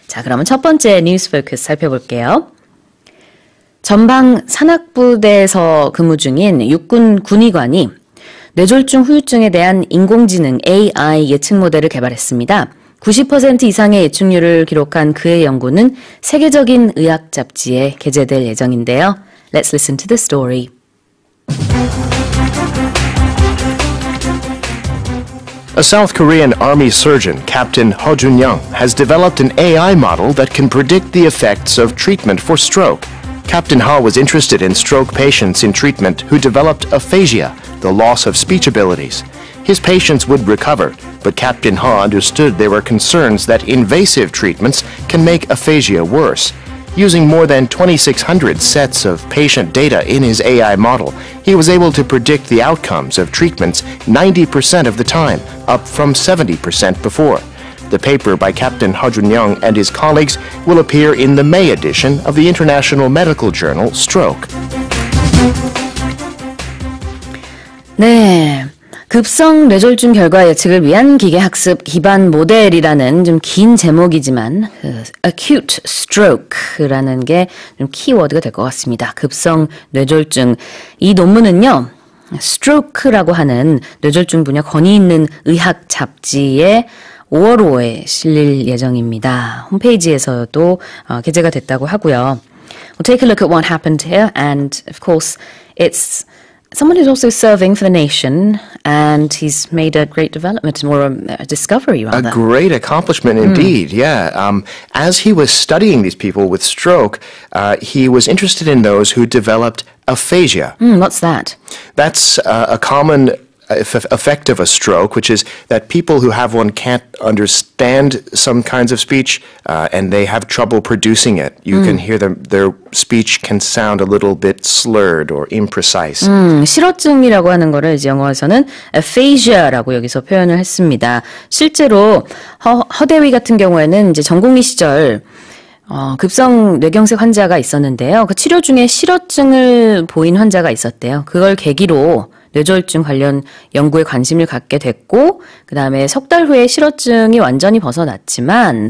자, 그러면 첫 번째 뉴스 포커스 살펴볼게요. 전방 산악부대에서 근무 중인 육군 군의관이 뇌졸중 후유증에 대한 인공지능 AI 예측 모델을 개발했습니다. 90% 이상의 예측률을 기록한 그의 연구는 세계적인 의학 잡지에 게재될 예정인데요. Let's listen to the story. A South Korean army surgeon, Captain Ho Jun-young, has developed an AI model that can predict the effects of treatment for stroke. Captain Ha was interested in stroke patients in treatment who developed aphasia, the loss of speech abilities. His patients would recover, but Captain Ha understood there were concerns that invasive treatments can make aphasia worse. Using more than 2,600 sets of patient data in his AI model, he was able to predict the outcomes of treatments 90% of the time, up from 70% before. The paper by Captain Ho Jun-young and his colleagues will appear in the May edition of the international medical journal Stroke. 네, 급성 뇌졸중 결과 예측을 위한 기계학습 기반 모델이라는 좀 긴 제목이지만 acute stroke라는 게 좀 키워드가 될 것 같습니다. 급성 뇌졸중. 이 논문은요. stroke라고 하는 뇌졸중 분야 권위 있는 의학 잡지에 5월 5에 실릴 예정입니다. 홈페이지에서도 게재가 됐다고 하고요. We'll take a look at what happened here, and of course, it's someone who's also serving for the nation, and he's made a great development, or a discovery, rather. A great accomplishment indeed, yeah. As he was studying these people with stroke, he was interested in those who developed aphasia. What's that? That's a common effect of a stroke, which is that people who have one can't understand some kinds of speech and they have trouble producing it. You can hear their speech can sound a little bit slurred or imprecise. 실어증이라고 하는 거를 이제 영어에서는 aphasia라고 여기서 표현을 했습니다. 실제로 허대위 같은 경우에는 이제 전공의 시절 급성 뇌경색 환자가 있었는데요. 그 치료 중에 실어증을 보인 환자가 있었대요. 그걸 계기로 뇌졸중 관련 연구에 관심을 갖게 됐고, 그 다음에 석 달 후에 실어증이 완전히 벗어났지만,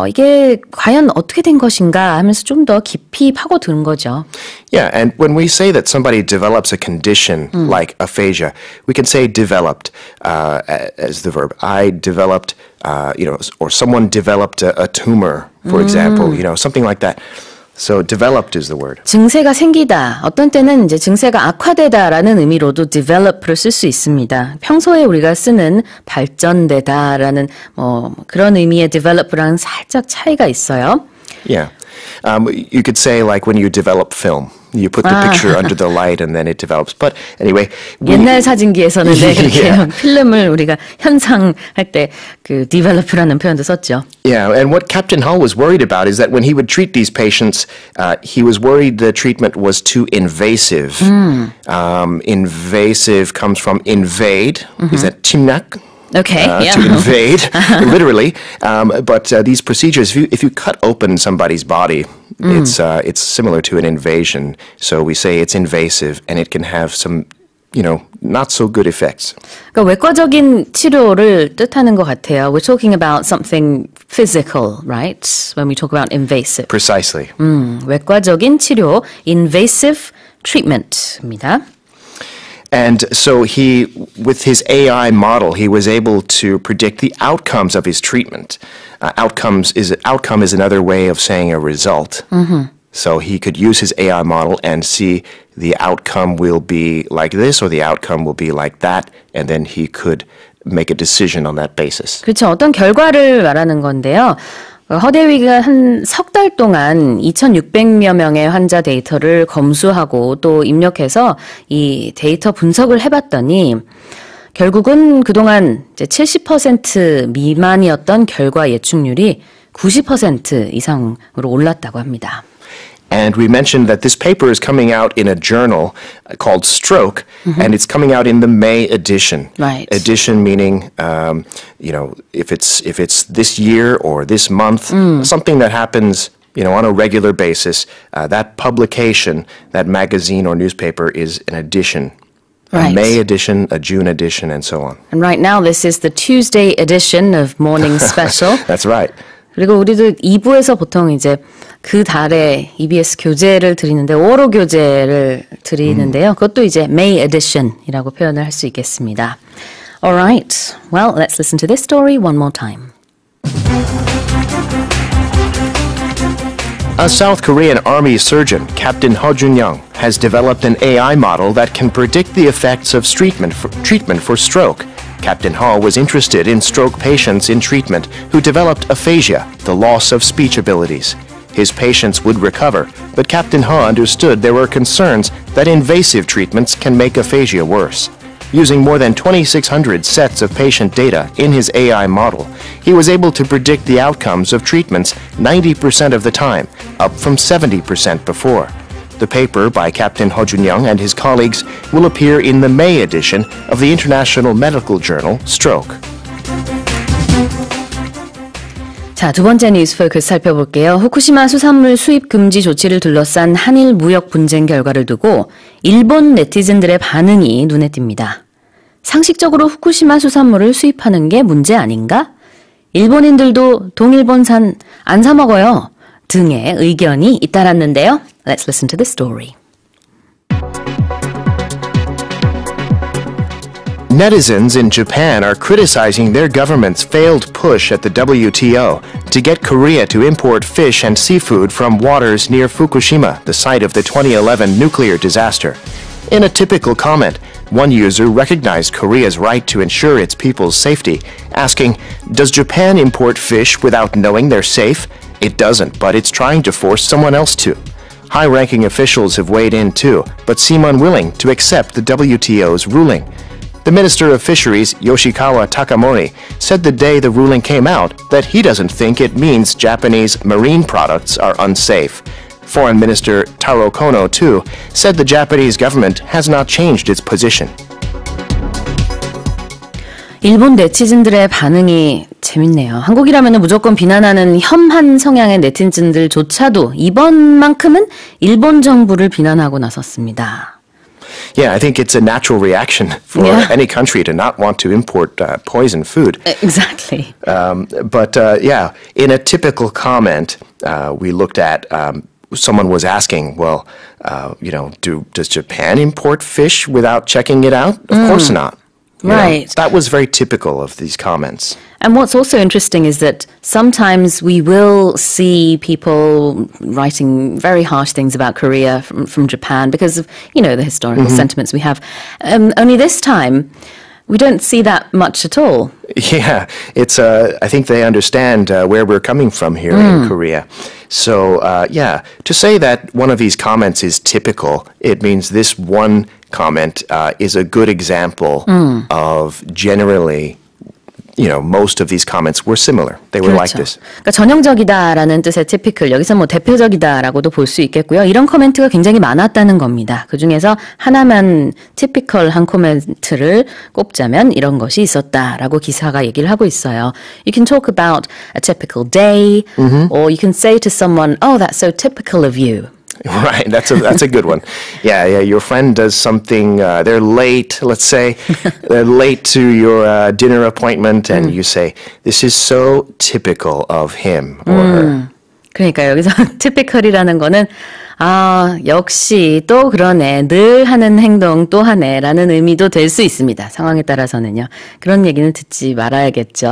이게 과연 어떻게 된 것인가 하면서 좀 더 깊이 파고드는 거죠. Yeah, and when we say that somebody develops a condition like aphasia, we can say developed as the verb. I developed, or someone developed a tumor, for example, something like that. So developed is the word. 증세가 생기다. 어떤 때는 이제 증세가 악화되다라는 의미로도 develop를 쓸 수 있습니다. 평소에 우리가 쓰는 발전되다라는 그런 의미의 develop랑 살짝 차이가 있어요. Yeah. You could say like when you develop film. You put the picture under the light and then it develops. But anyway, 옛날 사진기에서는 그렇게 필름을 우리가 현상할 때 그 develop라는 표현도 썼죠. Yeah, and what Captain Hull was worried about is that when he would treat these patients, he was worried the treatment was too invasive. Invasive comes from invade. Is that 침략? Okay, yeah. To invade, literally. But these procedures, if you cut open somebody's body, it's similar to an invasion. So we say it's invasive, and it can have some, not so good effects. 그러니까 외과적인 치료를 뜻하는 것 같아요. We're talking about something physical, right? When we talk about invasive. Precisely. 외과적인 치료, invasive treatment입니다. And so with his AI model, he was able to predict the outcomes of his treatment. Outcome is another way of saying a result. So he could use his AI model and see the outcome will be like this or the outcome will be like that, and then he could make a decision on that basis. 그렇죠. 어떤 결과를 말하는 건데요. 허대위가 한 석 달 동안 2,600여 명의 환자 데이터를 검수하고 또 입력해서 이 데이터 분석을 해봤더니 결국은 그동안 이제 70% 미만이었던 결과 예측률이 90% 이상으로 올랐다고 합니다. And we mentioned that this paper is coming out in a journal called Stroke, and it's coming out in the May edition. Right. Edition meaning, if it's this year or this month, something that happens, on a regular basis, that publication, that magazine or newspaper is an edition. Right. A May edition, a June edition, and so on. And right now, this is the Tuesday edition of Morning Special. That's right. 그리고 우리도 2부에서 보통 이제 그 달에 EBS 교재를 드리는데 5월호 교재를 드리는데요. 그것도 이제 May edition이라고 표현을 할 수 있겠습니다. Alright, well, let's listen to this story one more time. A South Korean army surgeon, Captain Ho Jun-young, has developed an AI model that can predict the effects of treatment for stroke. Captain Ho was interested in stroke patients in treatment who developed aphasia, the loss of speech abilities. His patients would recover, but Captain Ho understood there were concerns that invasive treatments can make aphasia worse. Using more than 2,600 sets of patient data in his AI model, he was able to predict the outcomes of treatments 90% of the time, up from 70% before. The paper by Captain Ho Jun-young and his colleagues will appear in the May edition of the international medical journal Stroke. 자, 두 번째 뉴스 포커스 살펴볼게요. 후쿠시마 수산물 수입 금지 조치를 둘러싼 한일 무역 분쟁 결과를 두고 일본 네티즌들의 반응이 눈에 띈니다. 상식적으로 후쿠시마 수산물을 수입하는 게 문제 아닌가? 일본인들도 동일본산 안 사 먹어요. 등의 의견이 잇따랐는데요. Let's listen to the story. Netizens in Japan are criticizing their government's failed push at the WTO to get Korea to import fish and seafood from waters near Fukushima, the site of the 2011 nuclear disaster. In a typical comment, one user recognized Korea's right to ensure its people's safety, asking, "Does Japan import fish without knowing they're safe? It doesn't, but it's trying to force someone else to." High-ranking officials have weighed in too, but seem unwilling to accept the WTO's ruling. The Minister of Fisheries, Yoshikawa Takamori, said the day the ruling came out that he doesn't think it means Japanese marine products are unsafe. Foreign Minister Taro Kono, too, said the Japanese government has not changed its position. 일본 네티즌들의 반응이 재밌네요. 한국이라면 무조건 비난하는 혐한 성향의 네티즌들조차도 이번만큼은 일본 정부를 비난하고 나섰습니다. Yeah, I think it's a natural reaction for any country to not want to import poison food. Exactly. But in a typical comment, we looked at someone was asking, well, does Japan import fish without checking it out? Of course not. Right. That was very typical of these comments. And what's also interesting is that sometimes we will see people writing very harsh things about Korea from Japan because of, the historical sentiments we have. Only this time, we don't see that much at all. Yeah, it's. I think they understand where we're coming from here in Korea. So, to say that one of these comments is typical, it means this one comment is a good example of generally, most of these comments were similar. They were like this. 그러니까 전형적이다라는 뜻의 typical, 여기서 대표적이다라고도 볼 수 있겠고요. 이런 코멘트가 굉장히 많았다는 겁니다. 그중에서 하나만 typical한 코멘트를 꼽자면 이런 것이 있었다라고 기사가 얘기를 하고 있어요. You can talk about a typical day, or you can say to someone, "Oh, that's so typical of you." Right, that's a good one. Yeah. Your friend does something. They're late. Let's say they're late to your dinner appointment, and you say, "This is so typical of him or her." 그러니까 여기서 typical이라는 거는 역시 또 그러네. 늘 하는 행동 또 하네라는 의미도 될 수 있습니다. 상황에 따라서는요. 그런 얘기는 듣지 말아야겠죠.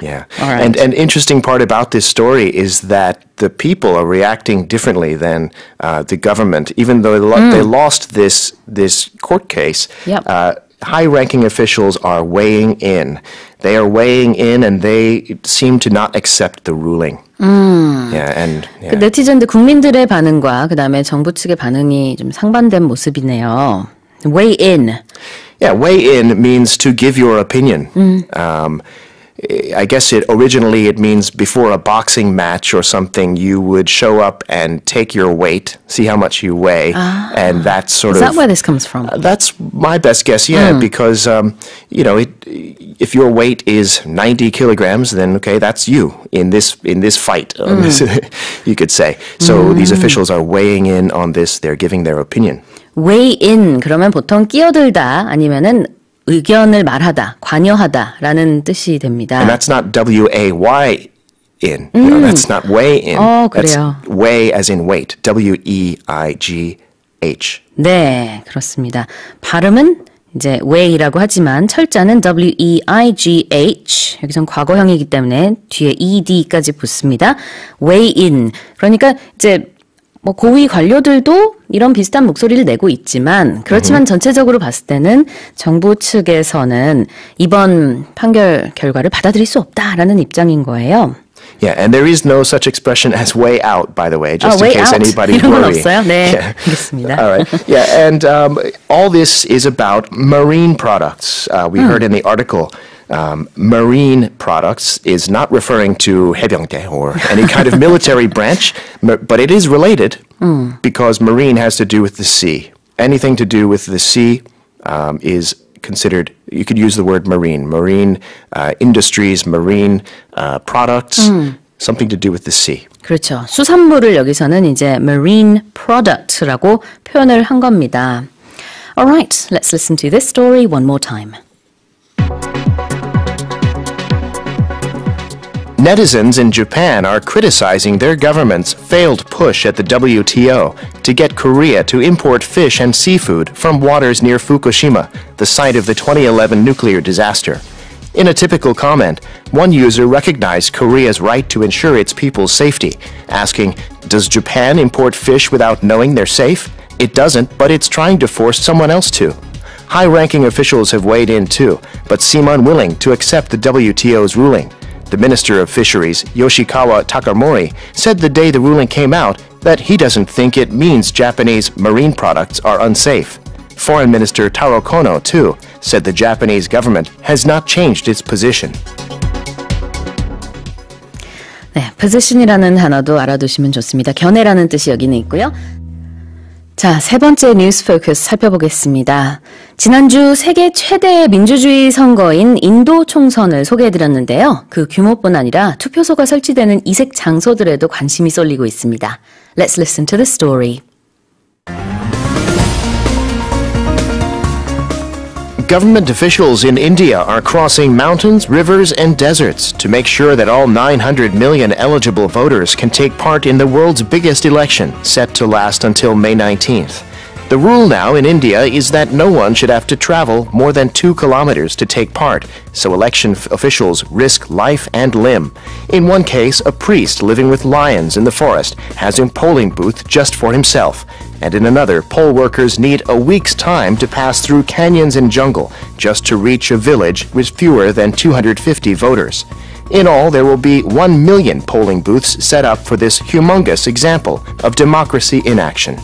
Yeah. Right. And interesting part about this story is that the people are reacting differently than the government. Even though they lost this court case, high-ranking officials are weighing in. They are weighing in and they seem to not accept the ruling. 그 네티즌들 국민들의 반응과 그다음에 정부 측의 반응이 좀 상반된 모습이네요. Weigh in. Yeah, weigh in means to give your opinion. I guess originally it means before a boxing match or something, you would show up and take your weight, see how much you weigh, and that's sort of... Is that where this comes from? That's my best guess, because, if your weight is 90 kilograms, then, okay, that's you in this fight, you could say. So these officials are weighing in on this, they're giving their opinion. Weigh in, 그러면 보통 끼어들다 아니면은 의견을 말하다, 관여하다라는 뜻이 됩니다. And that's not W-A-Y in. You know, that's not weigh in. That's 그래요. weigh as in weight. W-E-I-G-H. 네, 그렇습니다. 발음은 이제 weigh라고 하지만 철자는 W-E-I-G-H. 여기선 과거형이기 때문에 뒤에 ED까지 붙습니다. weigh in. 그러니까 이제 뭐 고위 관료들도 이런 비슷한 목소리를 내고 있지만 그렇지만 전체적으로 봤을 때는 정부 측에서는 이번 판결 결과를 받아들일 수 없다라는 입장인 거예요. Yeah, and there is no such expression as way out, by the way, just in way case out. anybody 이런 건 worry. 없어요? 네, Yeah. 알겠습니다. All right. Yeah, and all this is about marine products. We heard in the article, marine products is not referring to 해병대 or any kind of military branch, but it is related because marine has to do with the sea. Anything to do with the sea is considered, you could use the word marine industries, marine products, something to do with the sea. 그렇죠. 수산물을 여기서는 이제 marine product라고 표현을 한 겁니다. Alright, let's listen to this story one more time. Netizens in Japan are criticizing their government's failed push at the WTO to get Korea to import fish and seafood from waters near Fukushima, the site of the 2011 nuclear disaster. In a typical comment, one user recognized Korea's right to ensure its people's safety, asking, "Does Japan import fish without knowing they're safe? It doesn't, but it's trying to force someone else to." High-ranking officials have weighed in too, but seem unwilling to accept the WTO's ruling. The Minister of Fisheries, Yoshikawa Takamori, said the day the ruling came out that he doesn't think it means Japanese marine products are unsafe. Foreign Minister Taro Kono, too, said the Japanese government has not changed its position. 네, position이라는 단어도 알아두시면 좋습니다. 견해라는 뜻이 여기는 있고요. 자, 세 번째 뉴스 포커스 살펴보겠습니다. 지난주 세계 최대의 민주주의 선거인 인도 총선을 소개해드렸는데요. 그 규모뿐 아니라 투표소가 설치되는 이색 장소들에도 관심이 쏠리고 있습니다. Let's listen to the story. Government officials in India are crossing mountains, rivers, and deserts to make sure that all 900 million eligible voters can take part in the world's biggest election, set to last until May 19th. The rule now in India is that no one should have to travel more than 2 kilometers to take part, so election officials risk life and limb. In one case, a priest living with lions in the forest has a polling booth just for himself. And in another, poll workers need a week's time to pass through canyons and jungle just to reach a village with fewer than 250 voters. In all, there will be 1 million polling booths set up for this humongous example of democracy in action.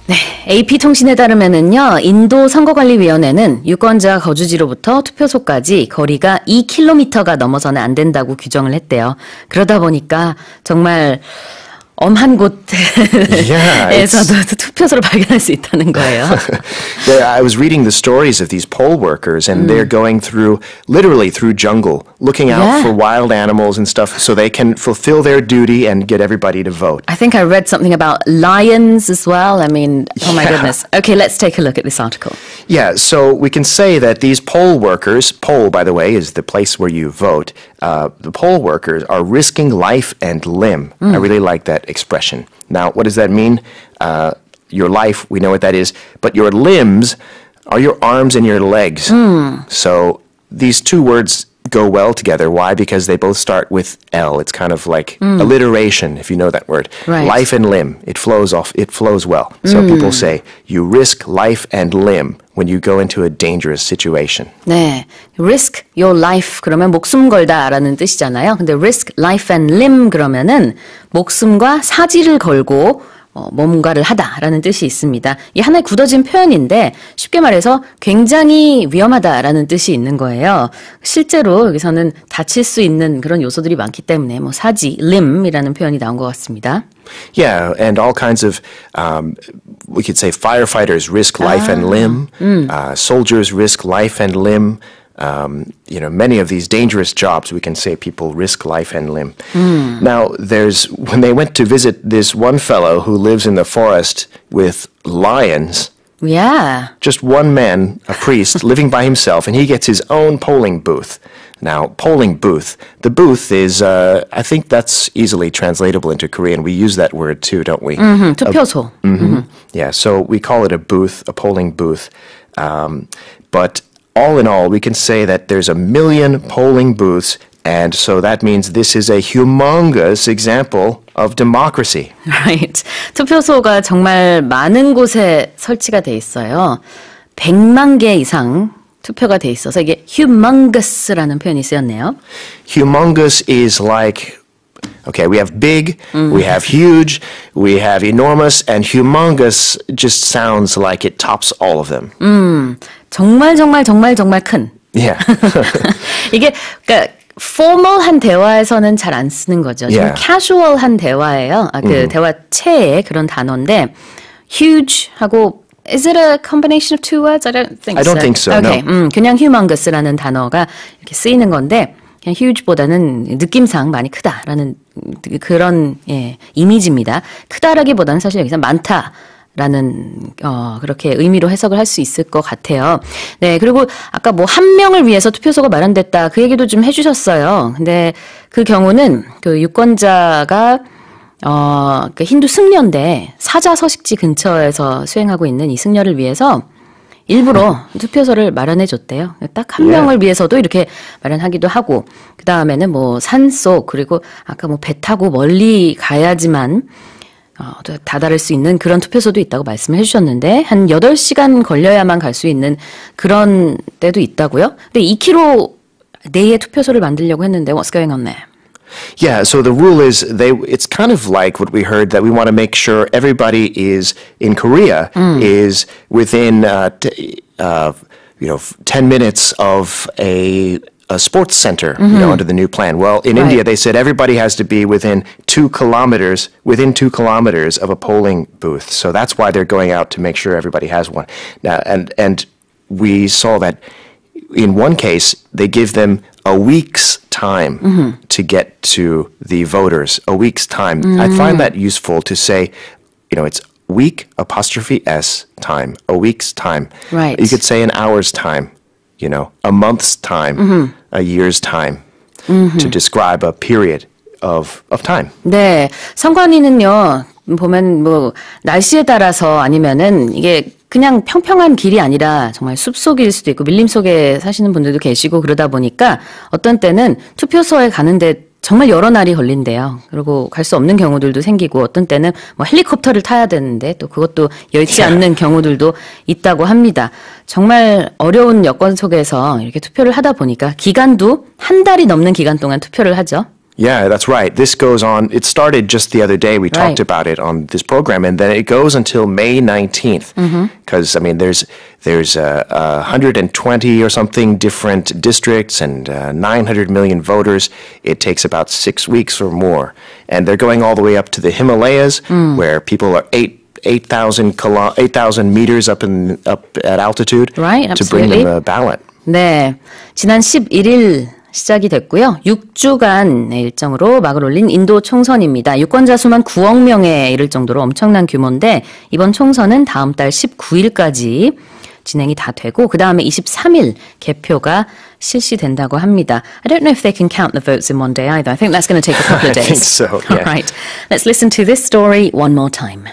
네, AP통신에 따르면은요, 인도 선거관리위원회는 유권자 거주지로부터 투표소까지 거리가 2km가 넘어서는 안 된다고 규정을 했대요. 그러다 보니까 정말 엄한 곳에서도 투표소를 발견할 수 있다는 거예요. I was reading the stories of these poll workers, and they're going through, literally through jungle, looking out for wild animals and stuff so they can fulfill their duty and get everybody to vote. I think I read something about lions as well. I mean, oh my goodness. Okay, let's take a look at this article. Yeah, so we can say that these poll workers, poll, by the way, is the place where you vote. The poll workers are risking life and limb. I really like that expression. Now, what does that mean? Your life, we know what that is, but your limbs are your arms and your legs. So these two words go well together. Why? Because they both start with L. It's kind of like alliteration, if you know that word. Right. Life and limb. It flows well. So people say you risk life and limb when you go into a dangerous situation. 네, risk your life 그러면 목숨 걸다라는 뜻이잖아요. 근데 risk life and limb 그러면은 목숨과 사지를 걸고 뭔가를 하다라는 뜻이 있습니다. 이 하나의 굳어진 표현인데 쉽게 말해서 굉장히 위험하다라는 뜻이 있는 거예요. 실제로 여기서는 다칠 수 있는 그런 요소들이 많기 때문에 뭐 사지, limb이라는 표현이 나온 것 같습니다. Yeah, and all kinds of, we could say firefighters risk life and limb, soldiers risk life and limb. Many of these dangerous jobs, we can say people risk life and limb. Now, when they went to visit this one fellow who lives in the forest with lions, Yeah. just one man, a priest, living by himself, and he gets his own polling booth. Now, polling booth. The booth is, I think that's easily translatable into Korean. We use that word too, don't we? 투표소. Yeah, so we call it a booth, a polling booth. But all in all, we can say that there's 1 million polling booths, and so that means this is a humongous example of democracy. Right. 투표소가 정말 많은 곳에 설치가 돼 있어요. 100만 개 이상 투표가 돼 있어서 이게 humongous라는 표현이 쓰였네요. Humongous is like, okay, we have big, we have huge, we have enormous, and humongous just sounds like it tops all of them. 정말 정말 정말 정말 큰. Yeah. 이게 그러니까 formal한 대화에서는 잘 안 쓰는 거죠. 좀 Yeah. casual한 대화예요. 그 대화체의 그런 단어인데 huge하고 is it a combination of two words? I don't think I so. don't think so, Okay. no. 그냥 humongous라는 단어가 이렇게 쓰이는 건데 그냥 huge보다는 느낌상 많이 크다라는 그런 이미지입니다. 크다라기보다는 사실 여기서 많다라는 그렇게 의미로 해석을 할 수 있을 것 같아요. 네, 그리고 아까 뭐 한 명을 위해서 투표소가 마련됐다 그 얘기도 좀 해주셨어요. 근데 그 경우는 그 유권자가 그 힌두 승려인데 사자 서식지 근처에서 수행하고 있는 이 승려를 위해서 일부러 투표소를 마련해 줬대요. 딱 한 명을 위해서도 이렇게 마련하기도 하고 그 다음에는 뭐 산속 그리고 아까 뭐 배 타고 멀리 가야지만 다다를 수 있는 그런 투표소도 있다고 말씀을 해주셨는데 한 8시간 걸려야만 갈 수 있는 그런 때도 있다고요? 근데 2km 내에 투표소를 만들려고 했는데 what's going on there? Yeah, so the rule is it's kind of like what we heard that we want to make sure everybody is in Korea is within 10 minutes of a sports center, under the new plan. Well, in India, they said everybody has to be within 2 kilometers of a polling booth. So that's why they're going out to make sure everybody has one. Now, and we saw that in one case, they give them a week's time to get to the voters, a week's time. I find that useful to say, it's week apostrophe S time, a week's time. Right. You could say an hour's time, a month's time, a year's time to describe a period of time. 네, 선관위는요 보면 뭐 날씨에 따라서 아니면은 이게 그냥 평평한 길이 아니라 정말 숲속일 수도 있고 밀림 속에 사시는 분들도 계시고 그러다 보니까 어떤 때는 투표소에 가는데 정말 여러 날이 걸린대요. 그리고 갈 수 없는 경우들도 생기고 어떤 때는 뭐 헬리콥터를 타야 되는데 또 그것도 여의치 않는 경우들도 있다고 합니다. 정말 어려운 여건 속에서 이렇게 투표를 하다 보니까 기간도 한 달이 넘는 기간 동안 투표를 하죠. Yeah, that's right. This goes on. It started just the other day. We talked about it on this program, and then it goes until May 19th. Because there's 120 or something different districts and 900 million voters. It takes about 6 weeks or more, and they're going all the way up to the Himalayas, where people are 8,000 meters up at altitude to bring them a ballot. 네, 지난 11일. 시작이 됐고요. 6주간의 일정으로 막을 올린 인도 총선입니다. 유권자 수만 9억 명에 이를 정도로 엄청난 규모인데 이번 총선은 다음 달 19일까지 진행이 다 되고 그 다음에 23일 개표가 실시된다고 합니다. I don't know if they can count the votes in one day either. I think that's going to take a couple of days. I think so, yeah. All right. Let's listen to this story one more time.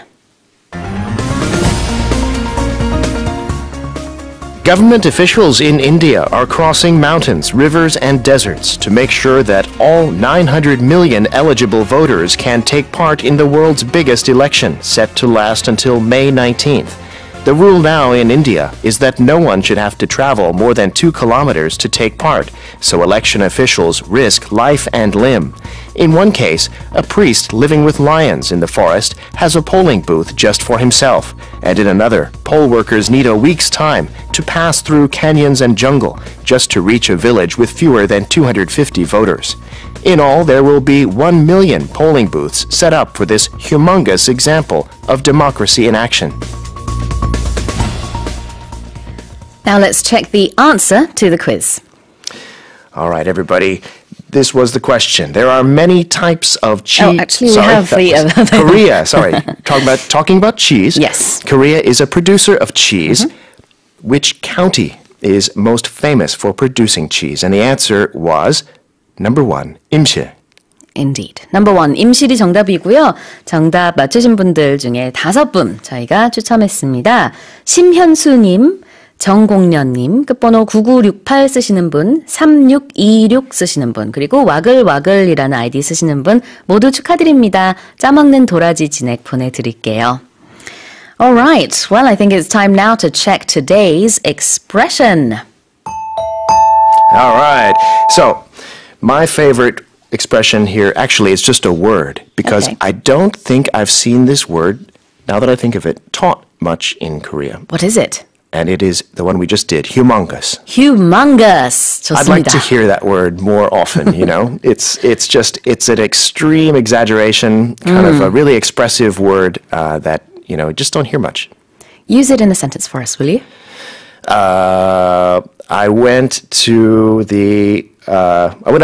Government officials in India are crossing mountains, rivers, and deserts to make sure that all 900 million eligible voters can take part in the world's biggest election, set to last until May 19th. The rule now in India is that no one should have to travel more than 2 kilometers to take part, so election officials risk life and limb. In one case, a priest living with lions in the forest has a polling booth just for himself, and in another, poll workers need a week's time to pass through canyons and jungle just to reach a village with fewer than 250 voters. In all, there will be 1 million polling booths set up for this humongous example of democracy in action. Now let's check the answer to the quiz. All right, everybody. This was the question. There are many types of cheese. Oh, actually, we have the Korea. Sorry, talking about cheese. Yes. Korea is a producer of cheese. Which county is most famous for producing cheese? And the answer was number 1, 임실. Indeed. Number 1, 임실이 정답이고요. 정답 맞추신 분들 중에 5분 저희가 추첨했습니다. 심현수님, 정공련님, 끝번호 9968 쓰시는 분, 3626 쓰시는 분, 그리고 와글와글이라는 아이디 쓰시는 분 모두 축하드립니다. 짜먹는 도라지 진액 보내드릴게요. Alright, well I think it's time now to check today's expression. Alright, so my favorite expression here actually is just a word because Okay. I don't think I've seen this word, now that I think of it, taught much in Korea. What is it? And it is the one we just did, humongous. Humongous. 좋습니다. I'd like to hear that word more often, you know? It's an extreme exaggeration, kind of a really expressive word that, you know, just don't hear much. Use it in a sentence for us, will you? I went up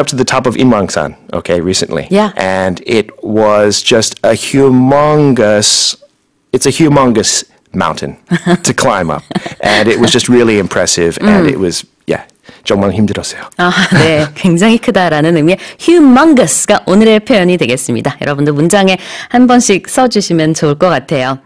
to the top of Inmangsan, okay, recently. Yeah. And it was just it's a humongous mountain to climb up. And it was just really impressive and it was, yeah, 정말 힘들었어요. 아, 네. 굉장히 크다라는 의미의 humongous가 오늘의 표현이 되겠습니다. 여러분들 문장에 한 번씩 써주시면 좋을 것 같아요.